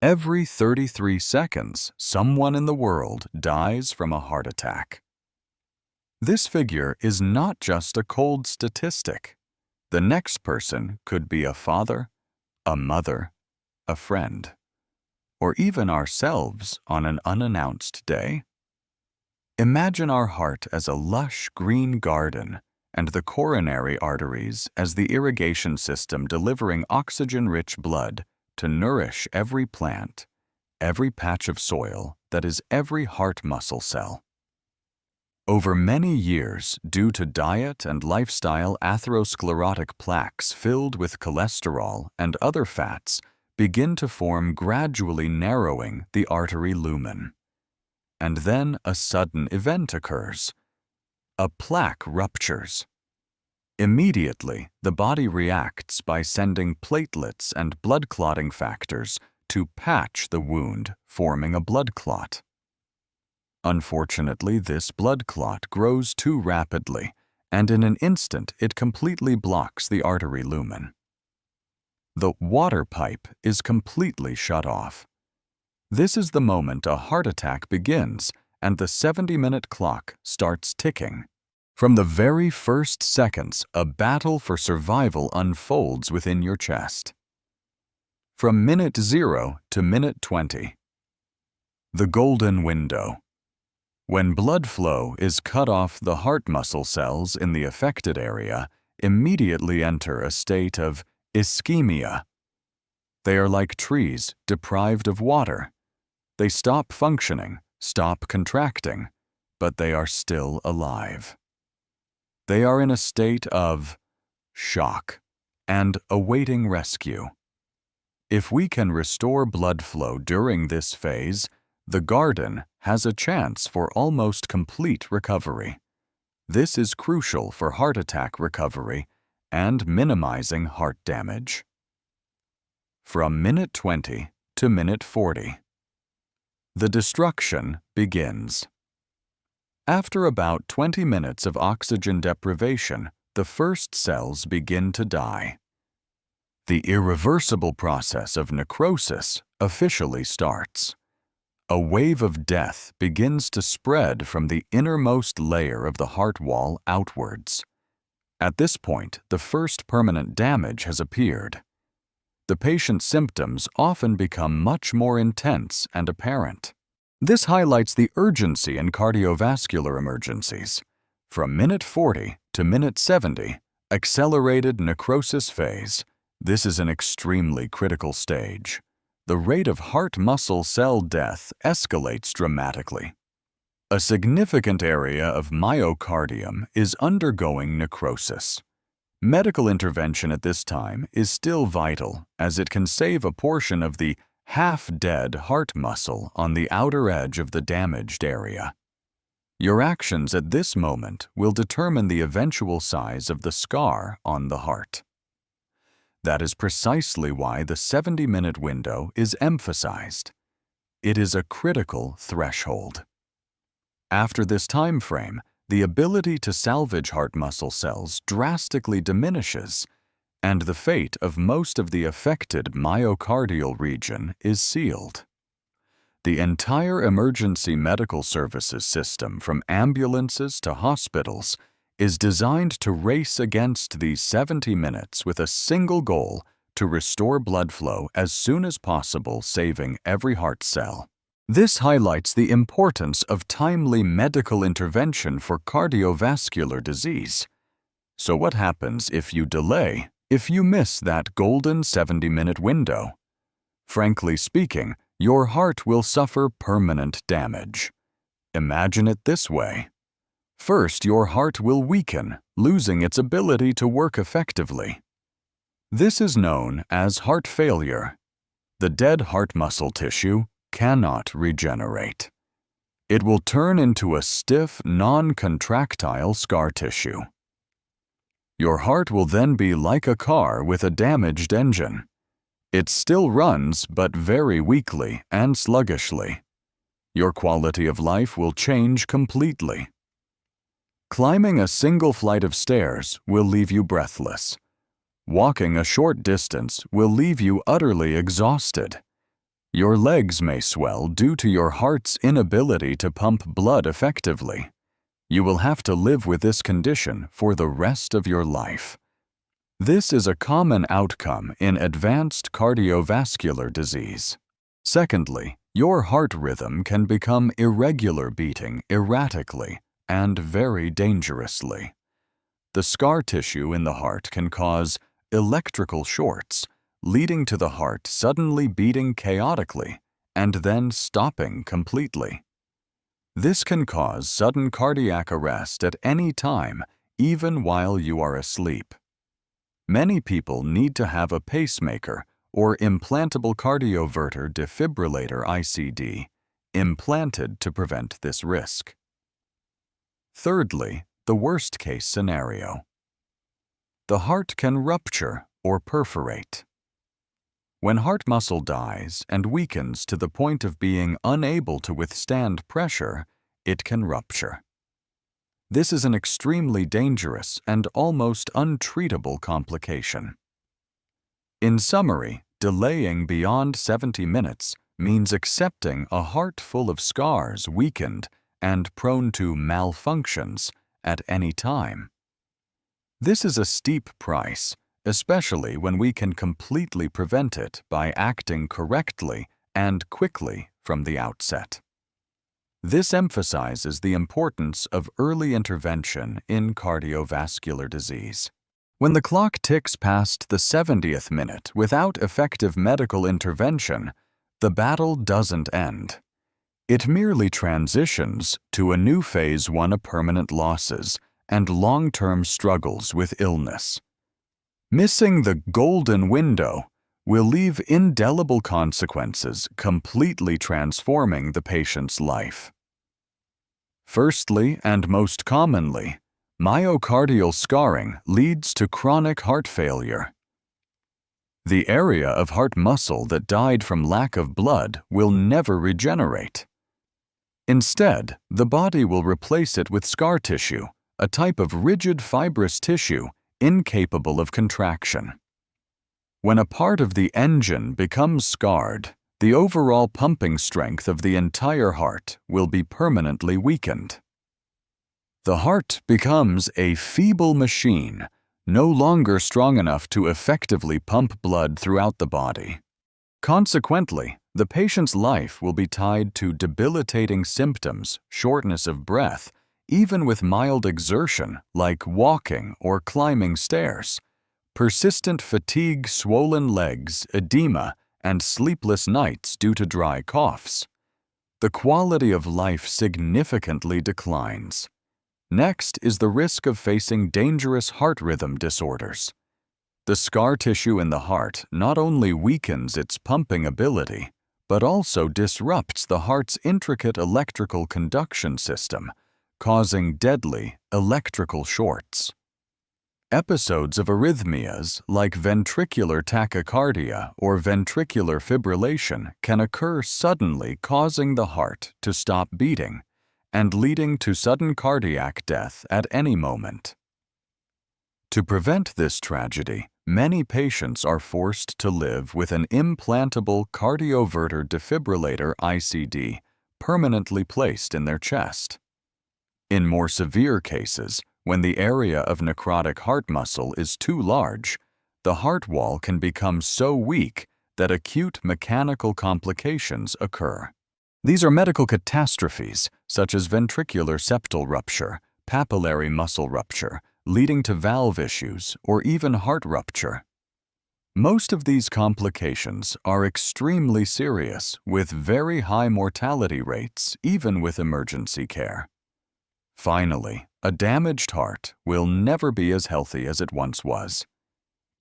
Every 33 seconds, someone in the world dies from a heart attack. This figure is not just a cold statistic. The next person could be a father, a mother, a friend, or even ourselves on an unannounced day. Imagine our heart as a lush green garden and the coronary arteries as the irrigation system delivering oxygen-rich blood to nourish every plant, every patch of soil that is every heart muscle cell. Over many years, due to diet and lifestyle, atherosclerotic plaques filled with cholesterol and other fats begin to form, gradually narrowing the artery lumen. And then a sudden event occurs. A plaque ruptures. Immediately, the body reacts by sending platelets and blood clotting factors to patch the wound, forming a blood clot. Unfortunately, this blood clot grows too rapidly, and in an instant it completely blocks the artery lumen. The water pipe is completely shut off. This is the moment a heart attack begins and the 70-minute clock starts ticking. From the very first seconds, a battle for survival unfolds within your chest. From minute 0 to minute 20. The golden window. When blood flow is cut off, the heart muscle cells in the affected area immediately enter a state of ischemia. They are like trees deprived of water. They stop functioning, stop contracting, but they are still alive. They are in a state of shock and awaiting rescue. If we can restore blood flow during this phase, the garden has a chance for almost complete recovery. This is crucial for heart attack recovery and minimizing heart damage. From minute 20 to minute 40. The destruction begins. After about 20 minutes of oxygen deprivation, the first cells begin to die. The irreversible process of necrosis officially starts. A wave of death begins to spread from the innermost layer of the heart wall outwards. At this point, the first permanent damage has appeared. The patient's symptoms often become much more intense and apparent. This highlights the urgency in cardiovascular emergencies. From minute 40 to minute 70, accelerated necrosis phase. This is an extremely critical stage. The rate of heart muscle cell death escalates dramatically. A significant area of myocardium is undergoing necrosis. Medical intervention at this time is still vital, as it can save a portion of the half-dead heart muscle on the outer edge of the damaged area. Your actions at this moment will determine the eventual size of the scar on the heart. That is precisely why the 70-minute window is emphasized. It is a critical threshold. After this time frame, the ability to salvage heart muscle cells drastically diminishes, and the fate of most of the affected myocardial region is sealed. The entire emergency medical services system, from ambulances to hospitals, is designed to race against these 70 minutes with a single goal: to restore blood flow as soon as possible, saving every heart cell. This highlights the importance of timely medical intervention for cardiovascular disease. So what happens if you delay, if you miss that golden 70-minute window? Frankly speaking, your heart will suffer permanent damage. Imagine it this way. First, your heart will weaken, losing its ability to work effectively. This is known as heart failure. The dead heart muscle tissue cannot regenerate. It will turn into a stiff, non-contractile scar tissue. Your heart will then be like a car with a damaged engine. It still runs, but very weakly and sluggishly. Your quality of life will change completely. Climbing a single flight of stairs will leave you breathless. Walking a short distance will leave you utterly exhausted. Your legs may swell due to your heart's inability to pump blood effectively. You will have to live with this condition for the rest of your life. This is a common outcome in advanced cardiovascular disease. Secondly, your heart rhythm can become irregular, beating erratically and very dangerously. The scar tissue in the heart can cause electrical shorts, leading to the heart suddenly beating chaotically and then stopping completely. This can cause sudden cardiac arrest at any time, even while you are asleep. Many people need to have a pacemaker or implantable cardioverter defibrillator (ICD) implanted to prevent this risk. Thirdly, the worst-case scenario. The heart can rupture or perforate. When heart muscle dies and weakens to the point of being unable to withstand pressure, it can rupture. This is an extremely dangerous and almost untreatable complication. In summary, delaying beyond 70 minutes means accepting a heart full of scars, weakened, and prone to malfunctions at any time. This is a steep price, especially when we can completely prevent it by acting correctly and quickly from the outset. This emphasizes the importance of early intervention in cardiovascular disease. When the clock ticks past the 70th minute without effective medical intervention, the battle doesn't end. It merely transitions to a new phase, one of permanent losses and long-term struggles with illness. Missing the golden window will leave indelible consequences, completely transforming the patient's life. Firstly, and most commonly, myocardial scarring leads to chronic heart failure. The area of heart muscle that died from lack of blood will never regenerate. Instead, the body will replace it with scar tissue, a type of rigid fibrous tissue incapable of contraction. When a part of the engine becomes scarred, the overall pumping strength of the entire heart will be permanently weakened. The heart becomes a feeble machine, no longer strong enough to effectively pump blood throughout the body. Consequently, the patient's life will be tied to debilitating symptoms, shortness of breath, even with mild exertion like walking or climbing stairs, persistent fatigue, swollen legs, edema, and sleepless nights due to dry coughs. The quality of life significantly declines. Next is the risk of facing dangerous heart rhythm disorders. The scar tissue in the heart not only weakens its pumping ability, but also disrupts the heart's intricate electrical conduction system, causing deadly electrical shorts. Episodes of arrhythmias like ventricular tachycardia or ventricular fibrillation can occur suddenly, causing the heart to stop beating and leading to sudden cardiac death at any moment. To prevent this tragedy, many patients are forced to live with an implantable cardioverter defibrillator (ICD) permanently placed in their chest. In more severe cases, when the area of necrotic heart muscle is too large, the heart wall can become so weak that acute mechanical complications occur. These are medical catastrophes such as ventricular septal rupture, papillary muscle rupture, leading to valve issues, or even heart rupture. Most of these complications are extremely serious, with very high mortality rates, even with emergency care. Finally, a damaged heart will never be as healthy as it once was.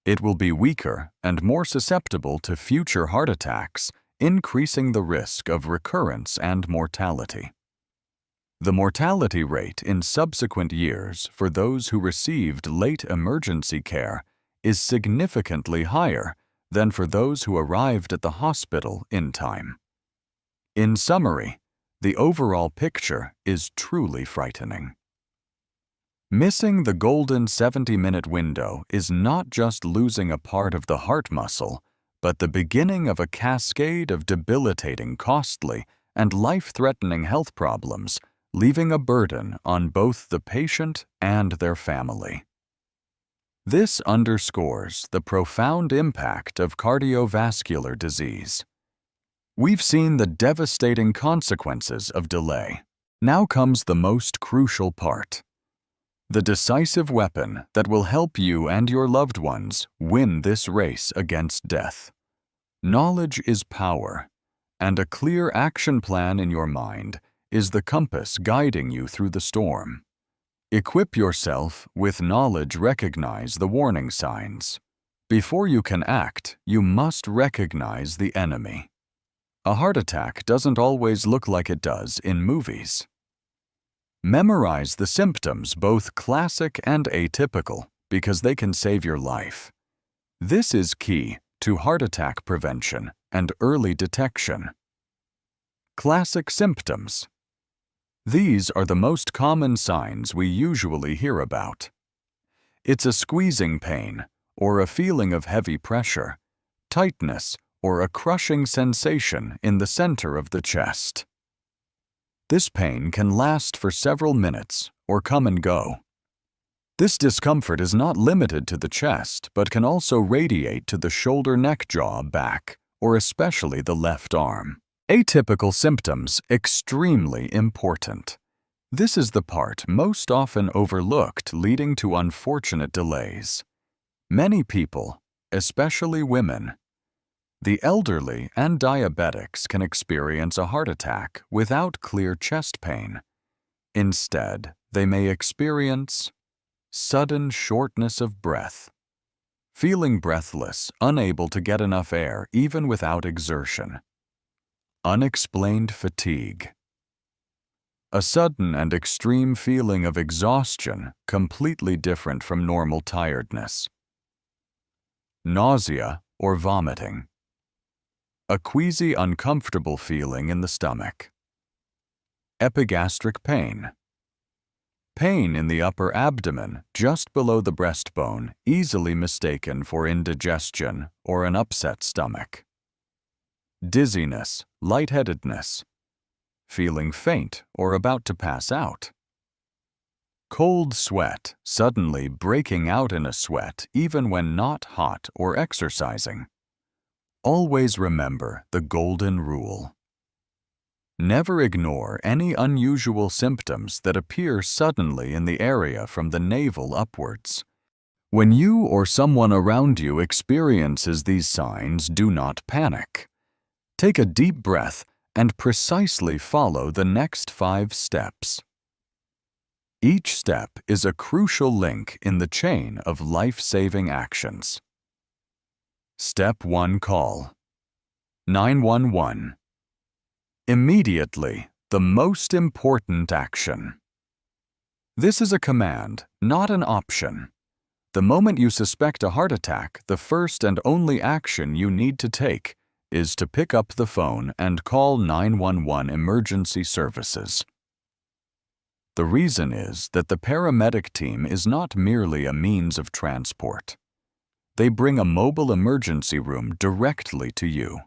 It will be weaker and more susceptible to future heart attacks, increasing the risk of recurrence and mortality. The mortality rate in subsequent years for those who received late emergency care is significantly higher than for those who arrived at the hospital in time. In summary, the overall picture is truly frightening. Missing the golden 70-minute window is not just losing a part of the heart muscle, but the beginning of a cascade of debilitating, costly, and life-threatening health problems, leaving a burden on both the patient and their family. This underscores the profound impact of cardiovascular disease. We've seen the devastating consequences of delay. Now comes the most crucial part. The decisive weapon that will help you and your loved ones win this race against death. Knowledge is power, and a clear action plan in your mind is the compass guiding you through the storm. Equip yourself with knowledge. Recognize the warning signs. Before you can act, you must recognize the enemy. A heart attack doesn't always look like it does in movies. Memorize the symptoms, both classic and atypical, because they can save your life. This is key to heart attack prevention and early detection. Classic symptoms. These are the most common signs we usually hear about. It's a squeezing pain, or a feeling of heavy pressure, tightness, or a crushing sensation in the center of the chest. This pain can last for several minutes or come and go. This discomfort is not limited to the chest, but can also radiate to the shoulder, neck, jaw, back, or especially the left arm. Atypical symptoms, extremely important. This is the part most often overlooked, leading to unfortunate delays. Many people, especially women, the elderly and diabetics, can experience a heart attack without clear chest pain. Instead, they may experience sudden shortness of breath, feeling breathless, unable to get enough air even without exertion. Unexplained fatigue. A sudden and extreme feeling of exhaustion, completely different from normal tiredness. Nausea or vomiting. A queasy, uncomfortable feeling in the stomach. Epigastric pain. Pain in the upper abdomen, just below the breastbone, easily mistaken for indigestion or an upset stomach. Dizziness, lightheadedness. Feeling faint or about to pass out. Cold sweat, suddenly breaking out in a sweat even when not hot or exercising. Always remember the golden rule. Never ignore any unusual symptoms that appear suddenly in the area from the navel upwards. When you or someone around you experiences these signs, do not panic. Take a deep breath and precisely follow the next 5 steps. Each step is a crucial link in the chain of life-saving actions. Step 1. Call 911. Immediately, the most important action. This is a command, not an option. The moment you suspect a heart attack, the first and only action you need to take is to pick up the phone and call 911 emergency services. The reason is that the paramedic team is not merely a means of transport. They bring a mobile emergency room directly to you.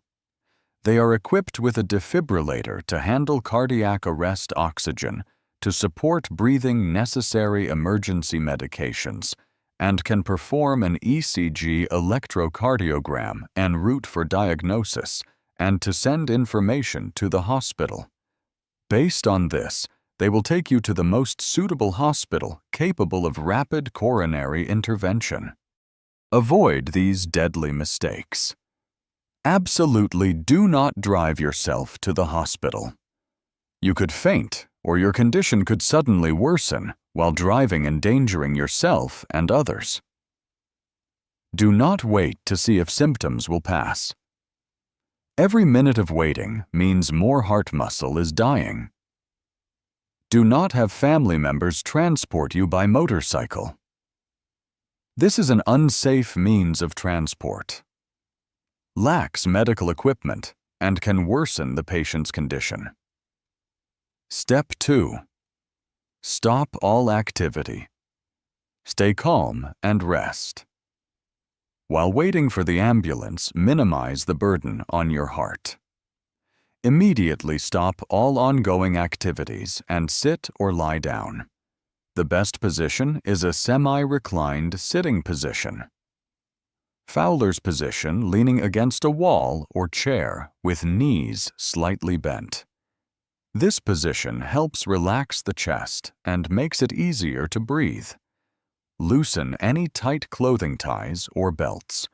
They are equipped with a defibrillator to handle cardiac arrest oxygen, to support breathing necessary emergency medications, and can perform an ECG electrocardiogram en route for diagnosis and to send information to the hospital. Based on this, they will take you to the most suitable hospital capable of rapid coronary intervention. Avoid these deadly mistakes. Absolutely do not drive yourself to the hospital. You could faint, or your condition could suddenly worsen while driving, endangering yourself and others. Do not wait to see if symptoms will pass. Every minute of waiting means more heart muscle is dying. Do not have family members transport you by motorcycle. This is an unsafe means of transport. Lacks medical equipment and can worsen the patient's condition. Step 2. Stop all activity. Stay calm and rest. While waiting for the ambulance, minimize the burden on your heart. Immediately stop all ongoing activities and sit or lie down. The best position is a semi-reclined sitting position. Fowler's position, leaning against a wall or chair with knees slightly bent. This position helps relax the chest and makes it easier to breathe. Loosen any tight clothing ties or belts.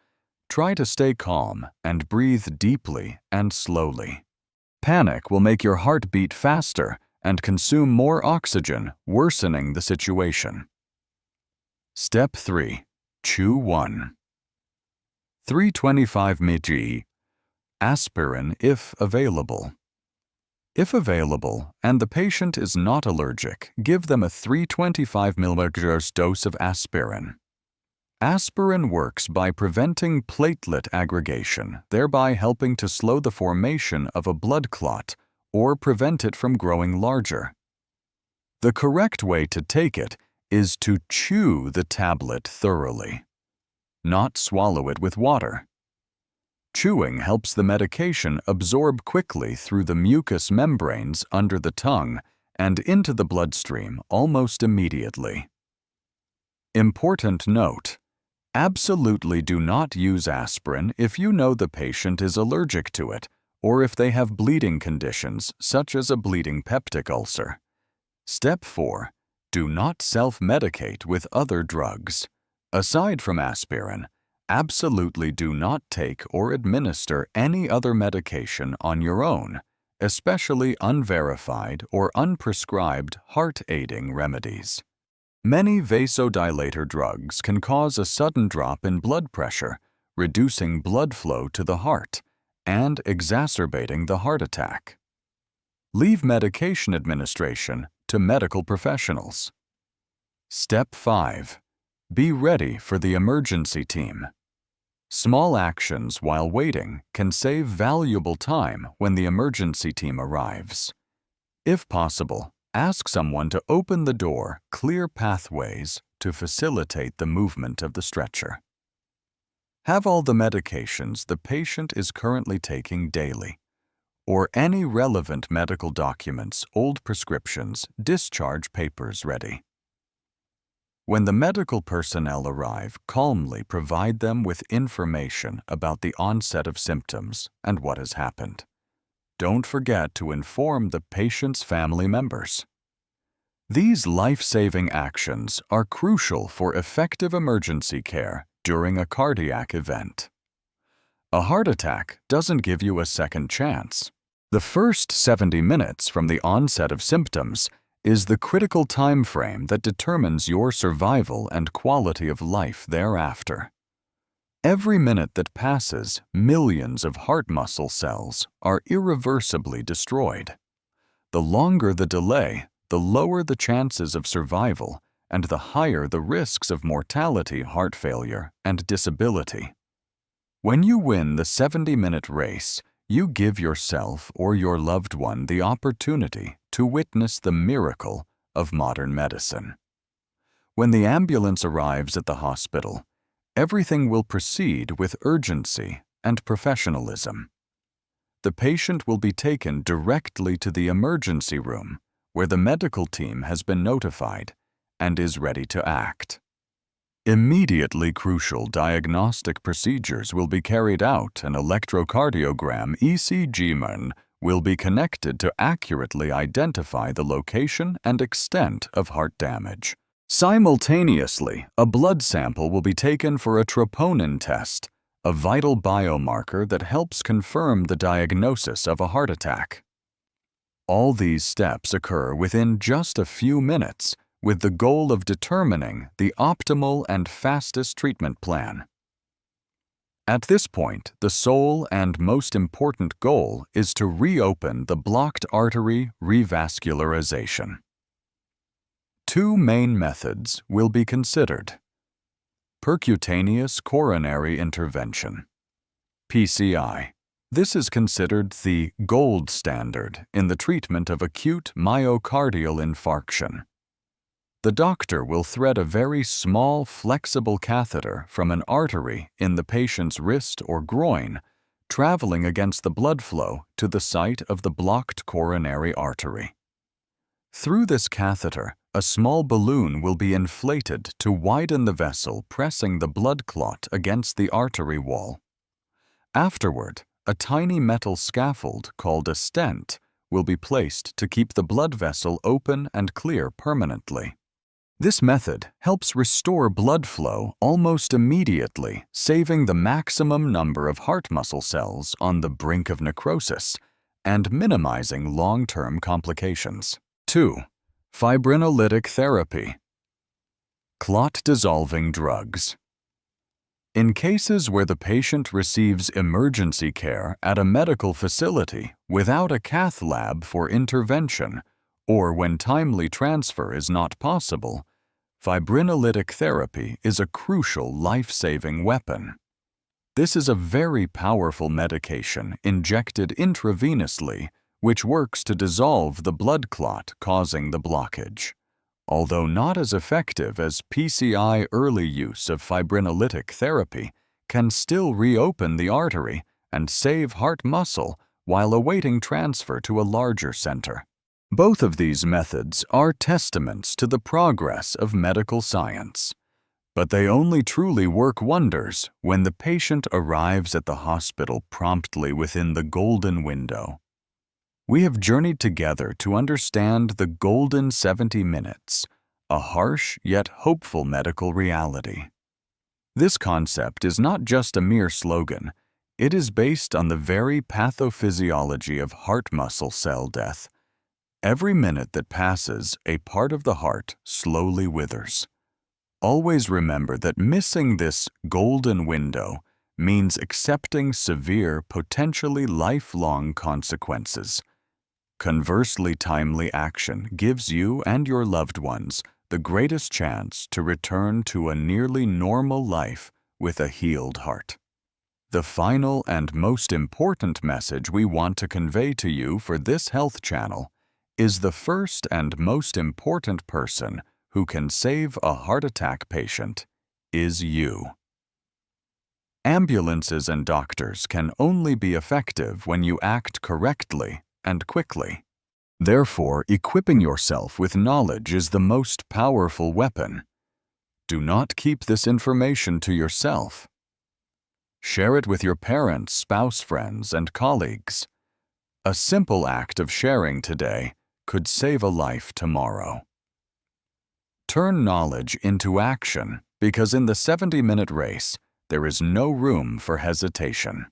Try to stay calm and breathe deeply and slowly. Panic will make your heart beat faster and consume more oxygen, worsening the situation. Step 3. Chew 1. 325 mg. Aspirin if available. If available and the patient is not allergic, give them a 325 mg dose of aspirin. Aspirin works by preventing platelet aggregation, thereby helping to slow the formation of a blood clot or prevent it from growing larger. The correct way to take it is to chew the tablet thoroughly, not swallow it with water. Chewing helps the medication absorb quickly through the mucous membranes under the tongue and into the bloodstream almost immediately. Important note: absolutely do not use aspirin if you know the patient is allergic to it or if they have bleeding conditions such as a bleeding peptic ulcer. Step 4. Do not self-medicate with other drugs. Aside from aspirin, absolutely do not take or administer any other medication on your own, especially unverified or unprescribed heart-aiding remedies. Many vasodilator drugs can cause a sudden drop in blood pressure, reducing blood flow to the heart and exacerbating the heart attack. Leave medication administration to medical professionals. Step 5. Be ready for the emergency team. Small actions while waiting can save valuable time when the emergency team arrives. If possible, ask someone to open the door, clear pathways to facilitate the movement of the stretcher. Have all the medications the patient is currently taking daily, or any relevant medical documents, old prescriptions, discharge papers ready. When the medical personnel arrive, calmly provide them with information about the onset of symptoms and what has happened. Don't forget to inform the patient's family members. These life-saving actions are crucial for effective emergency care during a cardiac event. A heart attack doesn't give you a second chance. The first 70 minutes from the onset of symptoms is the critical time frame that determines your survival and quality of life thereafter. Every minute that passes, millions of heart muscle cells are irreversibly destroyed. The longer the delay, the lower the chances of survival and the higher the risks of mortality, heart failure, and disability. When you win the 70-minute race, you give yourself or your loved one the opportunity to witness the miracle of modern medicine. When the ambulance arrives at the hospital, everything will proceed with urgency and professionalism. The patient will be taken directly to the emergency room, where the medical team has been notified and is ready to act. Immediately crucial diagnostic procedures will be carried out. An electrocardiogram (ECG) will be connected to accurately identify the location and extent of heart damage. Simultaneously, a blood sample will be taken for a troponin test, a vital biomarker that helps confirm the diagnosis of a heart attack. All these steps occur within just a few minutes, with the goal of determining the optimal and fastest treatment plan. At this point, the sole and most important goal is to reopen the blocked artery revascularization. Two main methods will be considered: percutaneous coronary intervention, PCI. This is considered the gold standard in the treatment of acute myocardial infarction. the doctor will thread a very small, flexible catheter from an artery in the patient's wrist or groin, traveling against the blood flow to the site of the blocked coronary artery. Through this catheter, a small balloon will be inflated to widen the vessel, pressing the blood clot against the artery wall. Afterward, a tiny metal scaffold called a stent will be placed to keep the blood vessel open and clear permanently. This method helps restore blood flow almost immediately, saving the maximum number of heart muscle cells on the brink of necrosis and minimizing long-term complications. 2. Fibrinolytic therapy. Clot-dissolving drugs. In cases where the patient receives emergency care at a medical facility without a cath lab for intervention, or when timely transfer is not possible, fibrinolytic therapy is a crucial life-saving weapon. This is a very powerful medication injected intravenously, which works to dissolve the blood clot causing the blockage. Although not as effective as PCI, early use of fibrinolytic therapy can still reopen the artery and save heart muscle while awaiting transfer to a larger center. Both of these methods are testaments to the progress of medical science, but they only truly work wonders when the patient arrives at the hospital promptly within the golden window. We have journeyed together to understand the golden 70 minutes, a harsh yet hopeful medical reality. This concept is not just a mere slogan. It is based on the very pathophysiology of heart muscle cell death. Every minute that passes, a part of the heart slowly withers. Always remember that missing this golden window means accepting severe, potentially lifelong consequences. Conversely, timely action gives you and your loved ones the greatest chance to return to a nearly normal life with a healed heart. The final and most important message we want to convey to you for this health channel is the first and most important person who can save a heart attack patient is you. Ambulances and doctors can only be effective when you act correctly and quickly. Therefore, equipping yourself with knowledge is the most powerful weapon. Do not keep this information to yourself. Share it with your parents, spouse, friends, and colleagues. A simple act of sharing today could save a life tomorrow. Turn knowledge into action, because in the 70-minute race, there is no room for hesitation.